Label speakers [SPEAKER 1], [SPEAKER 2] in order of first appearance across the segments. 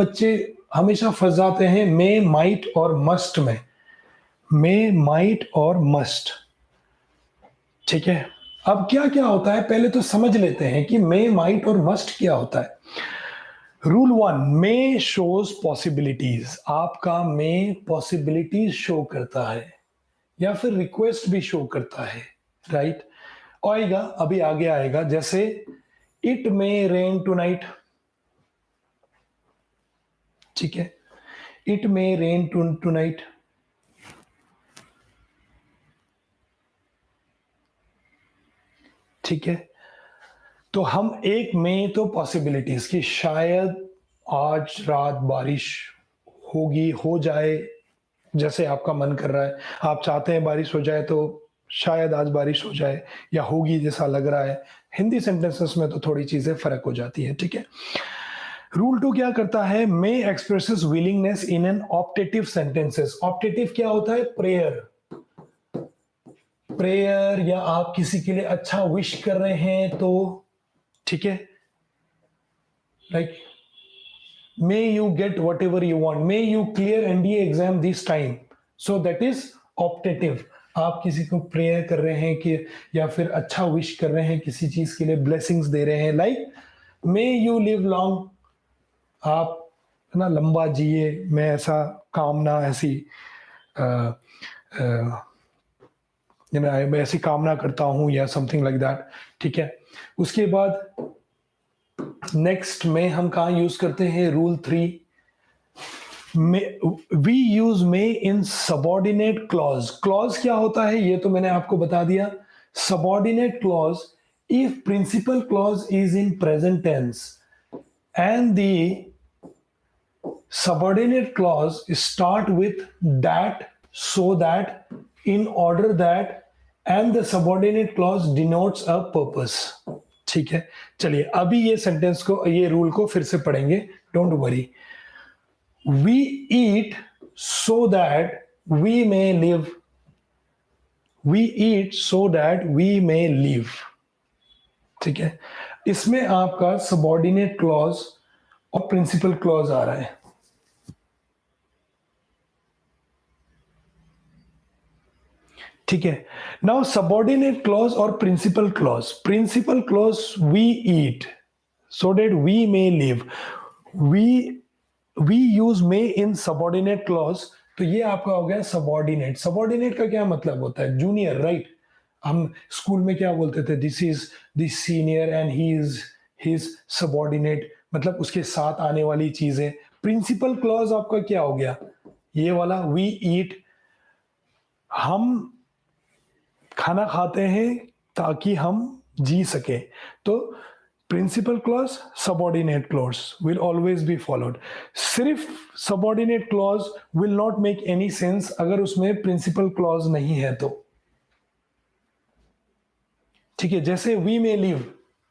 [SPEAKER 1] बच्चे हमेशा फंस जाते हैं मे, माइट और मस्ट में। मे, माइट और मस्ट, ठीक है। अब क्या क्या होता है पहले तो समझ लेते हैं कि मे, माइट और मस्ट क्या होता है। रूल 1, मे शोज पॉसिबिलिटीज। आपका मे पॉसिबिलिटीज शो करता है या फिर रिक्वेस्ट भी शो करता है, राइट। आएगा, अभी आगे आएगा, जैसे इट मे रेन टुनाइट, ठीक है। इट मे रेन टुनाइट, ठीक है। तो हम एक में तो पॉसिबिलिटीज की शायद आज रात बारिश होगी, हो जाए, जैसे आपका मन कर रहा है, आप चाहते हैं बारिश हो जाए, तो शायद आज बारिश हो जाए या होगी जैसा लग रहा है। हिंदी सेंटेंसेस में तो थोड़ी चीजें फर्क हो जाती है, ठीक है। रूल 2 क्या करता है, may expresses willingness in an optative sentences. Optative क्या होता है, प्रेयर। प्रेयर या आप किसी के लिए अच्छा विश कर रहे हैं तो, ठीक है, like may you get what ever you want, may you clear NDA exam this time, so that is optative. आप किसी को प्रेयर कर रहे हैं कि या फिर अच्छा विश कर रहे हैं, किसी चीज के लिए ब्लेसिंग्स दे रहे हैं, like may you live long, आप ना लंबा जिए, मैं ऐसा कामना, ऐसी मैं ऐसी कामना करता हूं या समथिंग लाइक दैट, ठीक है। उसके बाद नेक्स्ट में हम कहा यूज करते हैं, rule 3, we use may in subordinate clause. Clause क्या होता है ये तो मैंने आपको बता दिया। Subordinate clause, if principal clause is in present tense and the subordinate clause start with that, so that, in order that, and the subordinate clause denotes a purpose, ठीक है। चलिए अभी ये सेंटेंस को, ये रूल को फिर से पढ़ेंगे, don't worry. we eat so that we may live, we eat so that we may live, ठीक है। इसमें आपका सबॉर्डिनेट क्लॉज और प्रिंसिपल क्लॉज आ रहा है, ठीक है। नाउ सबॉर्डिनेट क्लॉज और principal clause. Principal clause, we eat so that we may live, we use may in subordinate clause, तो ये आपका हो गया सबॉर्डिनेट। सबॉर्डिनेट का क्या मतलब होता है, जूनियर, राइट। हम स्कूल में क्या बोलते थे, this is this senior and he is his subordinate, मतलब उसके साथ आने वाली चीजें। प्रिंसिपल क्लॉज आपका क्या हो गया, ये वाला, वी ईट, हम खाना खाते हैं ताकि हम जी सके, तो principal clause, subordinate clause will always be followed. सिर्फ subordinate clause will not make any sense अगर उसमें प्रिंसिपल क्लॉज नहीं है तो, ठीक है। जैसे we may live,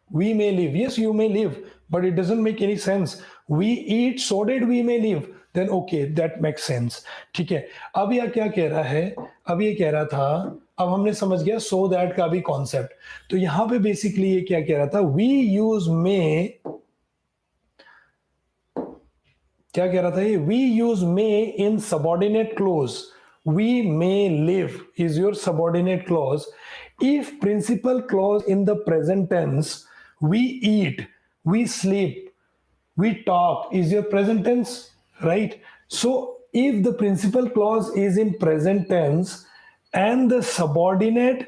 [SPEAKER 1] we may live, yes you may live, but it doesn't make any sense. We eat so that we may live, then okay that makes sense, ठीक है। अब यह क्या कह रहा है, अब ये कह रहा था, अब हमने समझ गया सो दैट का भी कॉन्सेप्ट। तो यहां पे बेसिकली ये क्या कह रहा था, वी यूज मे, क्या कह रहा था ये, we use may in subordinate clause, we may live is your subordinate clause, if principal clause in the present tense, we eat, we sleep, we talk is your present tense, right? So if the principal clause is in present tense and the subordinate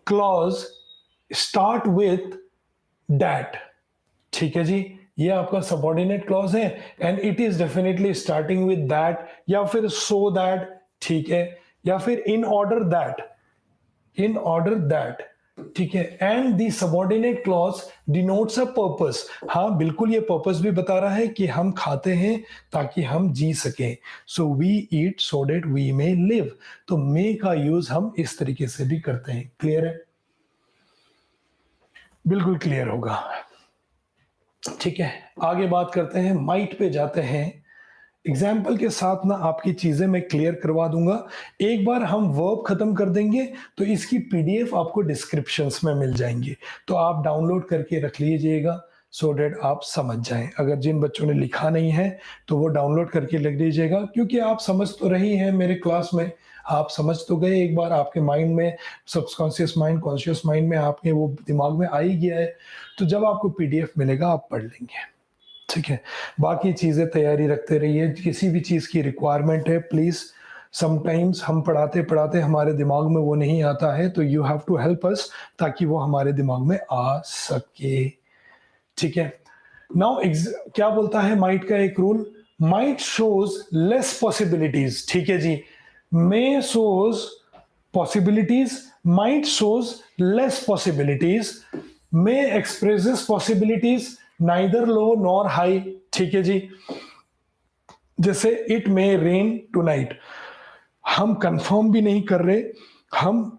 [SPEAKER 1] clause start with that, ठीक है जी, ये आपका subordinate clause है and it is definitely starting with that या फिर so that, ठीक है, या फिर in order that, in order that, ठीक है। And the subordinate clause denotes a purpose, हाँ बिल्कुल ये पर्पस भी बता रहा है कि हम खाते हैं ताकि हम जी सकें, so we eat so that we may live. तो मे का यूज हम इस तरीके से भी करते हैं, क्लियर है, बिल्कुल क्लियर होगा, ठीक है। आगे बात करते हैं, माइट पे जाते हैं। एग्जाम्पल के साथ ना आपकी चीजें मैं क्लियर करवा दूंगा। एक बार हम वर्ब खत्म कर देंगे तो इसकी पीडीएफ आपको डिस्क्रिप्शंस में मिल जाएंगे, तो आप डाउनलोड करके रख लीजिएगा। सो डेट आप समझ जाएं। अगर जिन बच्चों ने लिखा नहीं है तो वो डाउनलोड करके लिख दीजिएगा, क्योंकि आप समझ तो रही हैं मेरे क्लास में, आप समझ तो गए, एक बार आपके माइंड में, सबकॉन्शियस माइंड कॉन्शियस माइंड में आपके वो दिमाग में आ ही गया है, तो जब आपको पीडीएफ मिलेगा आप पढ़ लेंगे, ठीक है। बाकी चीज़ें तैयारी रखते रहिए, किसी भी चीज़ की रिक्वायरमेंट है प्लीज़, समटाइम्स हम पढ़ाते पढ़ाते हमारे दिमाग में वो नहीं आता है, तो you have to help us ताकि वो हमारे दिमाग में आ सके, ठीक है। नाउ क्या बोलता है माइट का एक rule, might shows less possibilities, ठीक है जी। May shows possibilities, might shows less possibilities, may expresses possibilities, neither low nor high, ठीक है जी। जैसे इट मे रेन टुनाइट, हम कंफर्म भी नहीं कर रहे, हम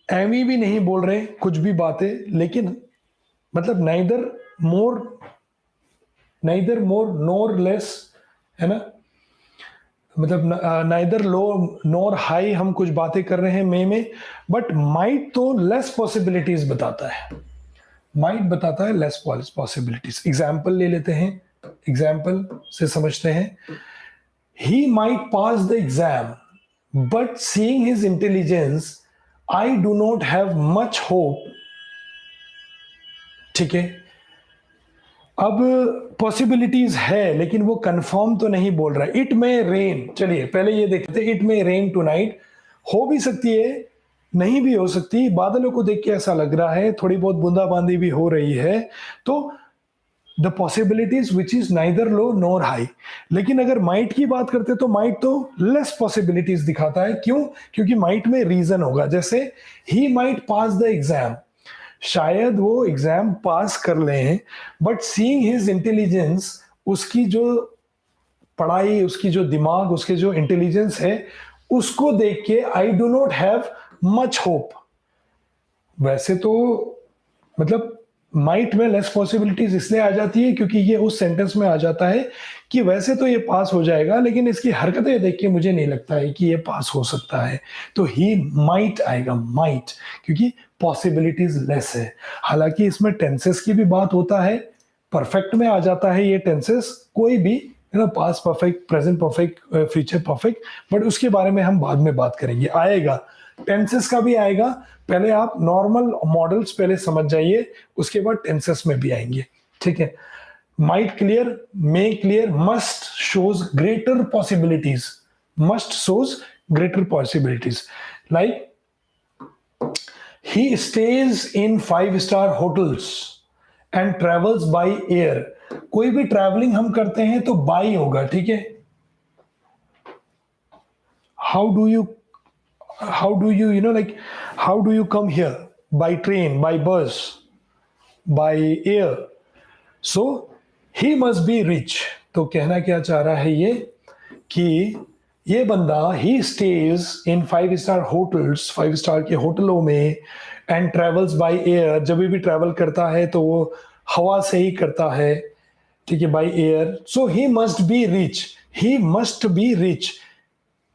[SPEAKER 1] एवी भी नहीं बोल रहे कुछ भी बातें, लेकिन मतलब नाइदर मोर नोर लेस, है ना, मतलब नाइदर लो नोर हाई, हम कुछ बातें कर रहे हैं मे में, बट माइट तो लेस पॉसिबिलिटीज बताता है, माइट बताता है लेस पॉसिबिलिटीज। एग्जाम्पल ले लेते हैं, एग्जाम्पल से समझते हैं। He might pass the exam but seeing his intelligence I do not have much hope, ठीक है। अब पॉसिबिलिटीज है लेकिन वो कंफर्म तो नहीं बोल रहा है। इट मे रेन, चलिए पहले ये देखते हैं, इट मे रेन टुनाइट, हो भी सकती है नहीं भी हो सकती, बादलों को देख के ऐसा लग रहा है, थोड़ी बहुत बूंदाबांदी भी हो रही है, तो the possibilities which is neither low NOR high. लेकिन अगर माइट की बात करते तो माइट तो लेस पॉसिबिलिटीज दिखाता है, क्यों? क्योंकि माइट में रीजन होगा, जैसे he might pass the exam, शायद वो एग्जाम पास कर लें, बट सीइंग हिज इंटेलिजेंस, उसकी जो पढ़ाई, उसकी जो दिमाग, उसके जो इंटेलिजेंस है, उसको देख के I do not have much hope. वैसे तो मतलब माइट में लेस पॉसिबिलिटीज इसलिए आ जाती है क्योंकि ये उस सेंटेंस में आ जाता है कि वैसे तो ये पास हो जाएगा, लेकिन इसकी हरकतें देख के मुझे नहीं लगता है कि ये पास हो सकता है, तो ही माइट आएगा, माइट, क्योंकि पॉसिबिलिटीज लेस है। हालांकि इसमें टेंसेस की भी बात होता है, परफेक्ट में आ जाता है ये टेंसेस, कोई भी, you know, past perfect, present perfect, future perfect, but उसके बारे में हम बाद में बात करेंगे, आएगा, टेंसेस का भी आएगा। पहले आप नॉर्मल मॉडल्स पहले समझ जाइए, उसके बाद टेंसेस में भी आएंगे, ठीक है। Might clear, may clear, must shows greater possibilities, must shows greater possibilities, like he stage in 5 star hotels and travels by air. कोई भी ट्रैवलिंग हम करते हैं तो बाई होगा, ठीक है। How do you you know, like how do you come here? By train, by bus, by air, so he must be rich। तो कहना क्या चाह रहा है ये कि ये बंदा he stays in 5 star hotels, 5 star के होटलों में, and travels by air, जब भी ट्रैवल करता है तो वो हवा से ही करता है, ठीक है, by air, so he must be rich, he must be rich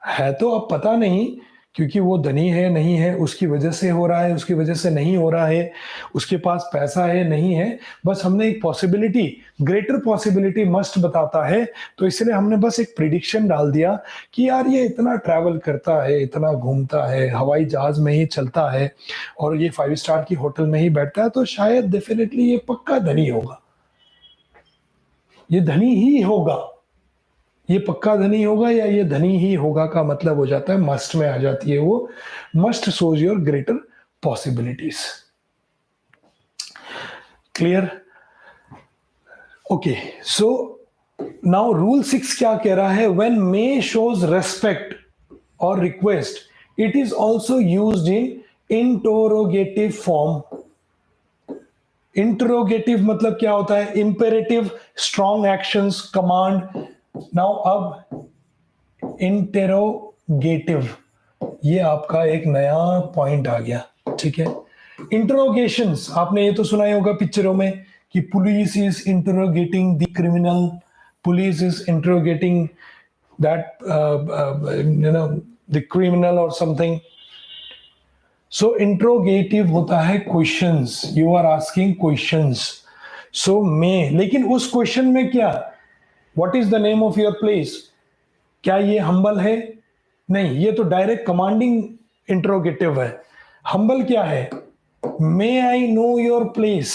[SPEAKER 1] है, तो अब पता नहीं क्योंकि वो धनी है नहीं है, उसकी वजह से हो रहा है, उसकी वजह से नहीं हो रहा है, उसके पास पैसा है नहीं है, बस हमने एक पॉसिबिलिटी, ग्रेटर पॉसिबिलिटी मस्ट बताता है, तो इसलिए हमने बस एक प्रिडिक्शन डाल दिया कि यार ये इतना ट्रैवल करता है, इतना घूमता है, हवाई जहाज में ही चलता है, और ये 5 स्टार की होटल में ही बैठता है, तो शायद डेफिनेटली ये पक्का धनी होगा, ये धनी ही होगा, ये पक्का धनी होगा या ये धनी ही होगा का मतलब हो जाता है मस्ट में आ जाती है वो, must shows your greater possibilities. Clear? Okay, so now rule 6 क्या कह रहा है, व्हेन मे शोज रेस्पेक्ट और request it is also used in interrogative form. Interrogative मतलब क्या होता है, imperative, strong actions, command. Now अब इंटेरोगेटिव, ये आपका एक नया पॉइंट आ गया, ठीक है। इंटरोगेशंस आपने ये तो सुना ही होगा पिक्चरों में कि police is interrogating the criminal, police is interrogating that you know the criminal और समथिंग। सो इंट्रोगेटिव होता है questions, you are asking questions, so may, लेकिन उस क्वेश्चन में क्या, what is the name of your place, क्या ये humble है? नहीं, ये तो डायरेक्ट कमांडिंग इंट्रोगेटिव है। हम्बल क्या है? May I know your place,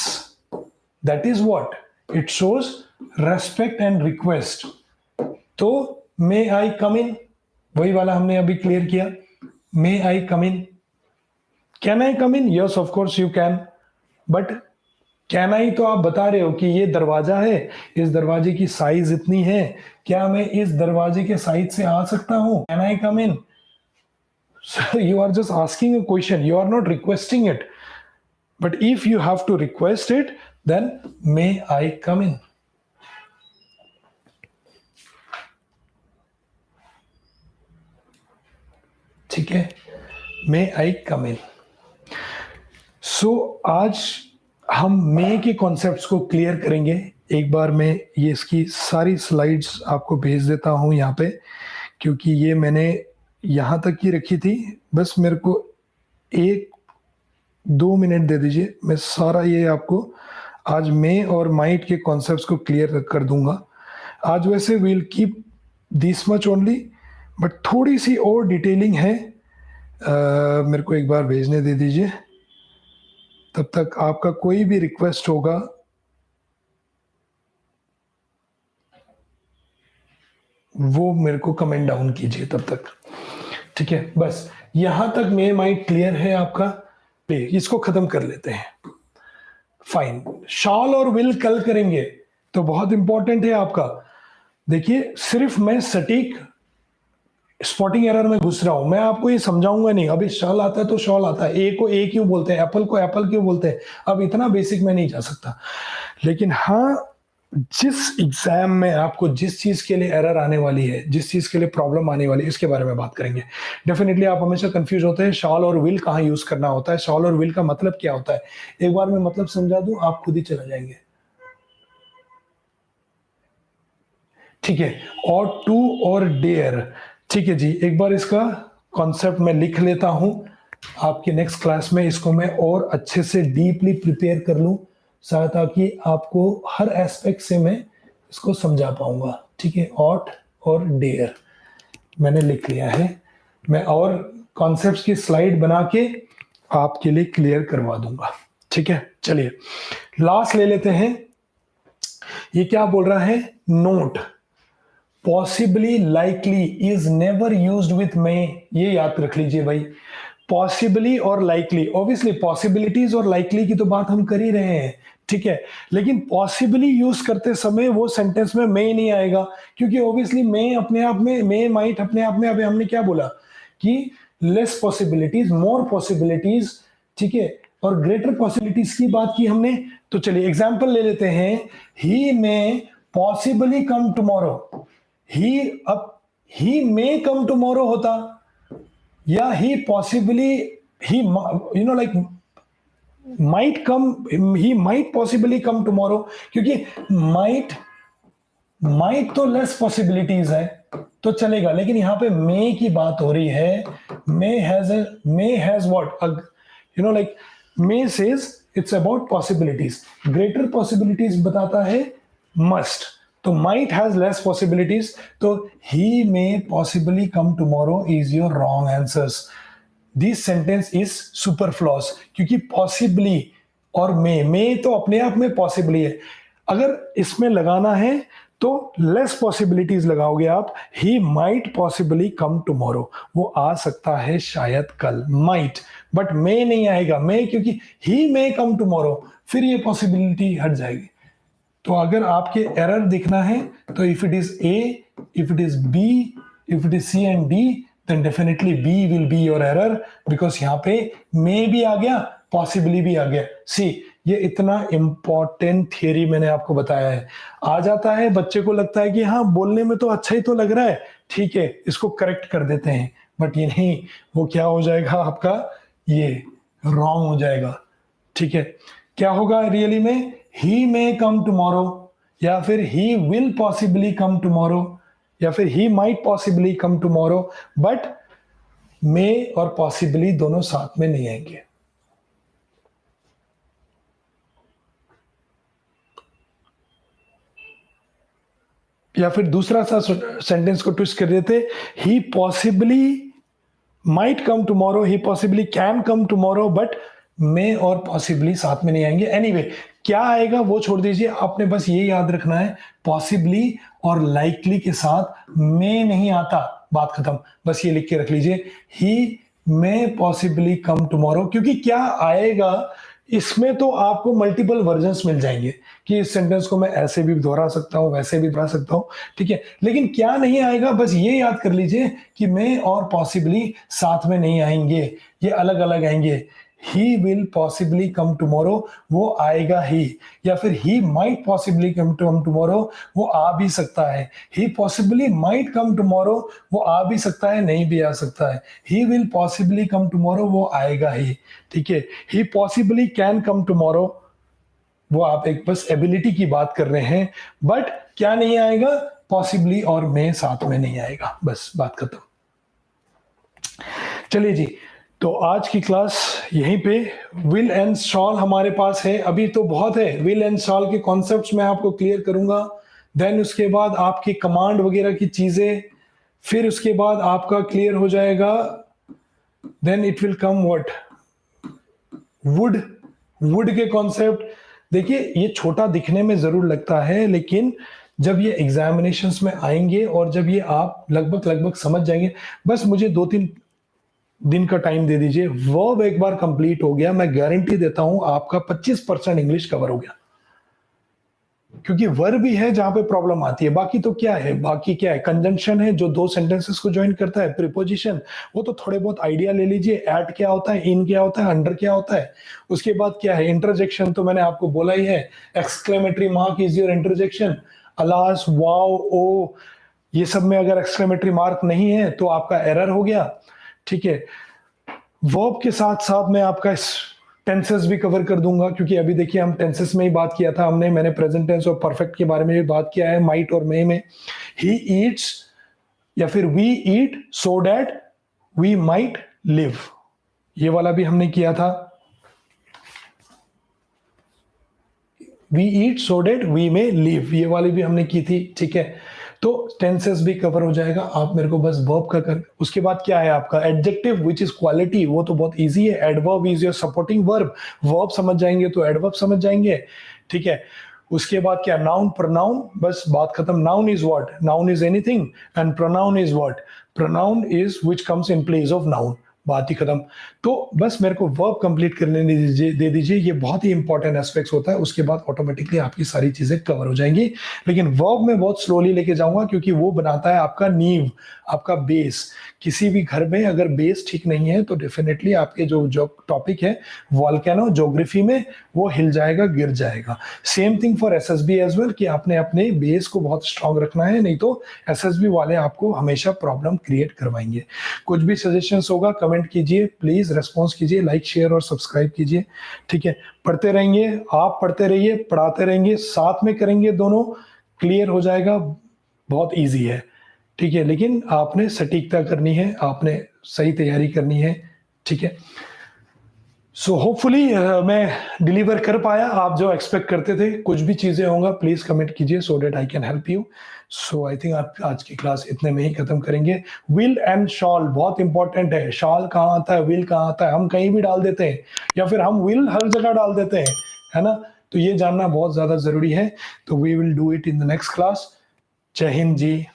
[SPEAKER 1] that is what, it shows respect and request. तो मे आई कम इन, वही वाला हमने अभी क्लियर किया, may I come in. Can I come in? Yes of course you can, but can I तो आप बता रहे हो कि ये दरवाजा है, इस दरवाजे की साइज इतनी है, क्या मैं इस दरवाजे के साइज से आ सकता हूं? Can I come in? So you are just asking a question, you are not requesting it. But if you have to request it, then may I come in? ठीक है, may I come in? So आज हम मे के concepts को clear करेंगे। एक बार मैं ये इसकी सारी स्लाइड्स आपको भेज देता हूँ यहाँ पे, क्योंकि ये मैंने यहाँ तक ही रखी थी। बस मेरे को 1-2 मिनट दे दीजिए, मैं सारा ये आपको आज मे और माइट के कॉन्सेप्ट्स को क्लियर कर दूंगा। आज वैसे we'll keep this much only, but थोड़ी सी और डिटेलिंग है, मेरे को एक बार भेजने दे दीजिए। तब तक आपका कोई भी रिक्वेस्ट होगा वो मेरे को कमेंट डाउन कीजिए तब तक, ठीक है? बस यहां तक मे माइट क्लियर है आपका, इसको खत्म कर लेते हैं। फाइन, शॉल और विल कल करेंगे, तो बहुत इंपॉर्टेंट है आपका। देखिए, सिर्फ मैं सटीक स्पॉटिंग एरर में घुस रहा हूं, मैं आपको ये समझाऊंगा नहीं। अभी शॉल आता है तो शॉल आता है, ए को ए क्यों बोलते हैं, एप्पल को एप्पल क्यों बोलते हैं, अब इतना बेसिक में नहीं जा सकता। लेकिन हाँ, जिस एग्जाम में आपको जिस चीज के लिए एरर आने वाली है, जिस चीज के लिए प्रॉब्लम आने वाली है, इसके बारे में बात करेंगे। डेफिनेटली आप हमेशा कंफ्यूज होते हैं शॉल और विल कहाँ यूज करना होता है, शॉल और विल का मतलब क्या होता है। एक बार मैं मतलब समझा दूं, आप खुद ही चला जाएंगे, ठीक है? और टू और डेयर, ठीक है जी। एक बार इसका कॉन्सेप्ट मैं लिख लेता हूं, आपके नेक्स्ट क्लास में इसको मैं और अच्छे से डीपली प्रिपेयर कर लूं, ताकि आपको हर एस्पेक्ट से मैं इसको समझा पाऊंगा, ठीक है? ऑट और डेयर मैंने लिख लिया है, मैं और कॉन्सेप्ट्स की स्लाइड बना के आपके लिए क्लियर करवा दूंगा, ठीक है? चलिए लास्ट ले लेते हैं। ये क्या बोल रहा है? Note, possibly likely is never used with may. ये याद रख लीजिए भाई, पॉसिबली और लाइकली, ऑब्वियसली पॉसिबिलिटीज और लाइकली की तो बात हम कर ही रहे हैं, ठीक है? लेकिन पॉसिबली यूज करते समय वो सेंटेंस में मे नहीं आएगा, क्योंकि ऑब्वियसली मे अपने आप में, मे माइट अपने आप में, अभी हमने क्या बोला कि लेस पॉसिबिलिटीज, मोर पॉसिबिलिटीज, ठीक है? और ग्रेटर पॉसिबिलिटीज की बात की हमने। तो चलिए एग्जाम्पल ले लेते हैं, he may possibly come tomorrow, he may come tomorrow होता, या he possibly, he you know like might come, he might possibly come tomorrow, क्योंकि might तो लेस पॉसिबिलिटीज है तो चलेगा, लेकिन यहां पे मे की बात हो रही है। May has what, you know like may says it's about possibilities, greater possibilities बताता है मस्ट, तो might has less possibilities, तो he may possibly come tomorrow is your wrong answers. This sentence is superfluous, क्योंकि possibly और may तो अपने आप में possibly है, अगर इसमें लगाना है तो लेस पॉसिबिलिटीज लगाओगे आप। he might possibly come tomorrow, वो आ सकता है शायद कल, might, बट may नहीं आएगा, may क्योंकि he may come tomorrow, फिर ये पॉसिबिलिटी हट जाएगी। तो अगर आपके एरर दिखना है तो if it is A, if it is B, if it is C and D, then definitely B will be your error, because यहाँ पे मे भी आ गया, पॉसिबली भी आ गया। सी, ये इतना इंपॉर्टेंट थियरी मैंने आपको बताया है। आ जाता है बच्चे को, लगता है कि हाँ बोलने में तो अच्छा ही तो लग रहा है, ठीक है इसको करेक्ट कर देते हैं, बट ये नहीं, वो क्या हो जाएगा आपका, ये रॉन्ग हो जाएगा, ठीक है? क्या होगा रियली में, ही मे कम टुमारो, या फिर he will possibly come tomorrow, या फिर he might possibly come tomorrow, but may और पॉसिबली दोनों साथ में नहीं आएंगे। या फिर दूसरा सा सेंटेंस को ट्विस्ट कर देते, he possibly might come tomorrow, he possibly can come tomorrow, but may और पॉसिबली साथ में नहीं आएंगे। एनीवे क्या आएगा वो छोड़ दीजिए, आपने बस ये याद रखना है पॉसिबली और लाइकली के साथ मे नहीं आता, बात खत्म। बस ये लिख के रख लीजिए, ही मे पॉसिबली कम टुमारो, क्योंकि क्या आएगा इसमें तो आपको मल्टीपल वर्जन्स मिल जाएंगे कि इस सेंटेंस को मैं ऐसे भी दोहरा सकता हूं, वैसे भी दोहरा सकता हूं, ठीक है। लेकिन क्या नहीं आएगा बस ये याद कर लीजिए कि मे और पॉसिबली साथ में नहीं आएंगे, ये अलग अलग आएंगे। ही विल पॉसिबली कम टुमारो, वो आएगा ही, या फिर he might possibly come tomorrow, वो आ भी सकता है। ही पॉसिबली माइट कम टुमारो, वो आ भी सकता है, नहीं भी आ सकता है। ही विल पॉसिबली कम टुमारो, वो आएगा ही, ठीक है। ही पॉसिबली कैन कम टुमारो, वो आप एक बस एबिलिटी की बात कर रहे हैं, बट क्या नहीं आएगा, पॉसिबली और मे साथ में नहीं आएगा, बस बात खत्म। चलिए जी, तो आज की क्लास यहीं पे विल एंड शॉल हमारे पास है, अभी तो बहुत है। विल एंड शॉल के कॉन्सेप्ट्स मैं आपको क्लियर करूंगा, देन उसके बाद आपकी कमांड वगैरह की चीजें, फिर उसके बाद आपका क्लियर हो जाएगा, then it will come what, would, would के कॉन्सेप्ट। देखिए ये छोटा दिखने में जरूर लगता है, लेकिन जब ये एग्जामिनेशंस में आएंगे और जब ये आप लगभग समझ जाएंगे, बस मुझे 2-3 दिन का टाइम दे दीजिए, वर्ब एक बार कंप्लीट हो गया, मैं गारंटी देता हूं आपका 25% इंग्लिश कवर हो गया। क्योंकि वर्ब भी है जहां पे प्रॉब्लम आती है, बाकी तो क्या है, बाकी क्या है, कंजंक्शन है जो 2 सेंटेंसेस को ज्वाइन करता है, प्रीपोजिशन वो तो थोड़े बहुत आइडिया ले लीजिए, एट क्या होता है, इन क्या होता है, अंडर क्या होता है। उसके बाद क्या है, इंटरजेक्शन तो मैंने आपको बोला ही है, exclamatory mark is your interjection, alas, wow, oh, ये सब में अगर एक्सक्लेमेटरी मार्क नहीं है तो आपका एरर हो गया, ठीक है। वर्ब के साथ साथ मैं आपका टेंसेस भी कवर कर दूंगा, क्योंकि अभी देखिए हम टेंसेस में ही बात किया था हमने, मैंने प्रेजेंट टेंस और परफेक्ट के बारे में भी बात किया है, माइट और मे में। ही ईट्स या फिर we eat so that we might live, ये वाला भी हमने किया था। We eat so that we may live, ये वाली भी हमने की थी, ठीक है। तो टेंसेस भी कवर हो जाएगा, आप मेरे को बस वर्ब का कर। उसके बाद क्या है आपका एडजेक्टिव विच इज क्वालिटी, वो तो बहुत इजी है, adverb is your supporting verb, verb समझ जाएंगे तो एडवर्ब समझ जाएंगे, ठीक है। उसके बाद क्या, नाउन, प्रोनाउन, बस बात खत्म। Noun is what, noun is anything, and pronoun is what, pronoun is which comes in place of noun, बात ही खत्म। तो बस मेरे को वर्ब कंप्लीट करने दे दीजिए, ये बहुत ही इंपॉर्टेंट एस्पेक्ट्स होता है, उसके बाद ऑटोमेटिकली आपकी सारी चीजें कवर हो जाएंगी। लेकिन वर्ब में बहुत स्लोली लेके जाऊंगा, क्योंकि वो बनाता है आपका नींव, आपका बेस। किसी भी घर में अगर बेस ठीक नहीं है तो डेफिनेटली आपके जो टॉपिक है वॉल्केनो ज्योग्राफी में, वो हिल जाएगा, गिर जाएगा। Same thing for SSB as well, कि आपने अपने बेस को बहुत स्ट्रांग रखना है, नहीं तो एसएसबी वाले आपको हमेशा प्रॉब्लम क्रिएट करवाएंगे। कुछ भी सजेशंस होगा कमेंट कीजिए, प्लीज रेस्पॉन्स कीजिए, लाइक शेयर और सब्सक्राइब कीजिए, ठीक है। पढ़ते रहेंगे, आप पढ़ते रहिए, पढ़ाते रहेंगे, साथ में करेंगे दोनों, क्लियर हो जाएगा, बहुत ईजी है, ठीक है। लेकिन आपने सटीकता करनी है, आपने सही तैयारी करनी है, ठीक है। सो होपफुली मैं डिलीवर कर पाया आप जो एक्सपेक्ट करते थे। कुछ भी चीजें होंगे प्लीज कमेंट कीजिए, so that I can help you. So I think आप आज की क्लास इतने में ही खत्म करेंगे। विल एंड शॉल बहुत इंपॉर्टेंट है, शॉल कहाँ आता है, विल कहाँ आता है, हम कहीं भी डाल देते हैं, या फिर हम विल हर जगह डाल देते हैं, है ना। तो ये जानना बहुत ज्यादा जरूरी है। तो we will do it in the next class. जय हिंद जी।